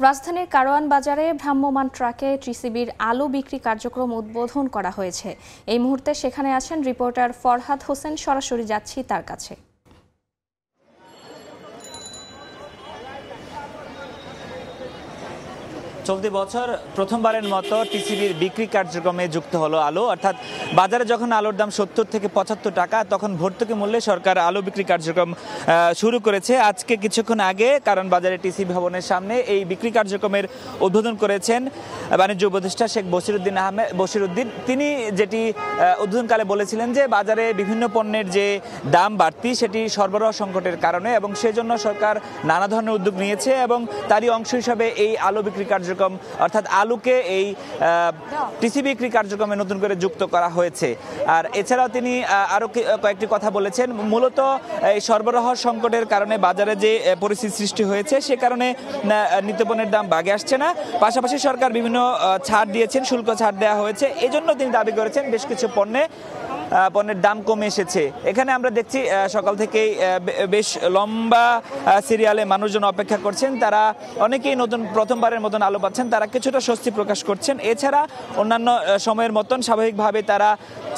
রাজধানীর কারওয়ান বাজারে ভ্রাম্যমাণ ট্রাকে টিসিবির আলু বিক্রি কার্যক্রম উদ্বোধন করা হয়েছে। এই মুহূর্তে সেখানে আছেন রিপোর্টার ফরহাদ হোসেন। সরাসরি যাচ্ছি তার কাছে। চলতি বছর প্রথমবারের মতো টিসিবির বিক্রি কার্যক্রমে যুক্ত হলো আলু। অর্থাৎ বাজারে যখন আলুর দাম 70 থেকে 75 টাকা, তখন ভর্তুকি মূল্যে সরকার আলু বিক্রি কার্যক্রম শুরু করেছে। আজকে কিছুক্ষণ আগে কারণ বাজারে টিসিবি ভবনের সামনে এই বিক্রি কার্যক্রমের উদ্বোধন করেছেন বাণিজ্য উপদেষ্টা শেখ বশিরউদ্দিন। তিনি যেটি উদ্বোধনকালে বলেছিলেন যে বাজারে বিভিন্ন পণ্যের যে দাম বাড়তি সেটি সরবরাহ সংকটের কারণে, এবং সেজন্য সরকার নানা ধরনের উদ্যোগ নিয়েছে এবং তারই অংশ হিসাবে এই আলু বিক্রি কার্যক্রম অর্থাৎ আলুকে এই টিসিবি বিক্রি কার্যক্রমে নতুন করে যুক্ত করা হয়েছে। আর এছাড়াও তিনি আরো কয়েকটি কথা বলেছেন। মূলত এই সরবরাহ সংকটের কারণে বাজারে যে পরিস্থিতি সৃষ্টি হয়েছে সে কারণে নিত্যপণ্যের দাম বাগে আসছে না। পাশাপাশি সরকার বিভিন্ন ছাড় দিয়েছেন, শুল্ক ছাড় দেওয়া হয়েছে। এজন্য তিনি দাবি করেছেন বেশ কিছু পণ্যের দাম কমে এসেছে। এখানে আমরা দেখছি সকাল থেকেই বেশ লম্বা সিরিয়ালে মানুষজন অপেক্ষা করছেন। তারা অনেকেই প্রথমবারের মতন আলু পাচ্ছেন, তারা কিছুটা স্বস্তি প্রকাশ করছেন। এছাড়া অন্যান্য সময়ের মতন স্বাভাবিকভাবে তারা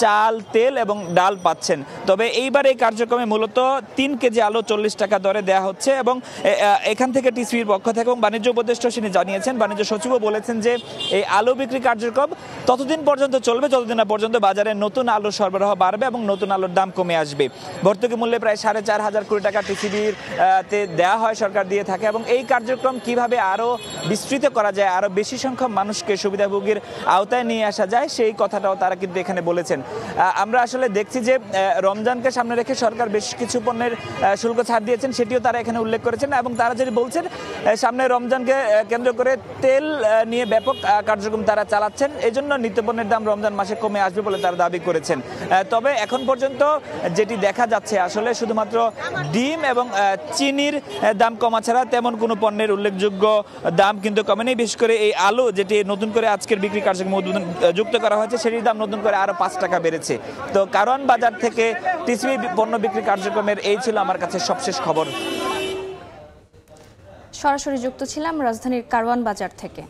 চাল, তেল এবং ডাল পাচ্ছেন। তবে এইবার এই কার্যক্রমে মূলত 3 কেজি আলু 40 টাকা দরে দেওয়া হচ্ছে এবং এখান থেকে টিসিবির পক্ষ থেকে এবং বাণিজ্য উপদেষ্টা তিনি জানিয়েছেন, বাণিজ্য সচিবও বলেছেন যে এই আলু বিক্রি কার্যক্রম ততদিন পর্যন্ত চলবে যতদিন না পর্যন্ত বাজারে নতুন আলু সরবরাহ বাড়বে এবং নতুন আলুর দাম কমে আসবে। ভর্তুকি মূল্যে প্রায় 4,500 কোটি টাকা টিসিবির তে দেওয়া হয়, সরকার দিয়ে থাকে। এবং এই কার্যক্রম কিভাবে আরো বিস্তৃত করা যায়, আরো বেশি সংখ্যক মানুষকে সুবিধাভোগীর আওতায় নিয়ে আসা যায়, সেই কথাটাও তারা কিন্তু এখানে বলেছেন। আমরা আসলে দেখছি যে রমজানকে সামনে রেখে সরকার বেশ কিছু পণ্যের শুল্ক ছাড় দিয়েছেন, সেটিও তারা এখানে উল্লেখ করেছেন। এবং তারা যেটি বলছেন, সামনে রমজানকে কেন্দ্র করে তেল নিয়ে ব্যাপক কার্যক্রম তারা চালাচ্ছেন। এজন্য নিত্যপণ্যের দাম রমজান মাসে কমে আসবে বলে তারা দাবি করেছেন। তবে এখন পর্যন্ত যেটি দেখা যাচ্ছে আসলে শুধুমাত্র ডিম এবং চিনির দাম কমা ছাড়া তেমন কোনো পণ্যের উল্লেখযোগ্য দাম কিন্তু কমেনি। বিশেষ করে এই আলু যেটি নতুন করে আজকের বিক্রি কার্যক্রমে যুক্ত করা হয়েছে সেটির দাম নতুন করে আরো 5 টাকা বেড়েছে। তো কারওয়ান বাজার থেকে টিসিবি পণ্য বিক্রি কার্যক্রমের এই ছিল আমার কাছে সবশেষ খবর। সরাসরি যুক্ত ছিলাম রাজধানীর কারওয়ান বাজার থেকে।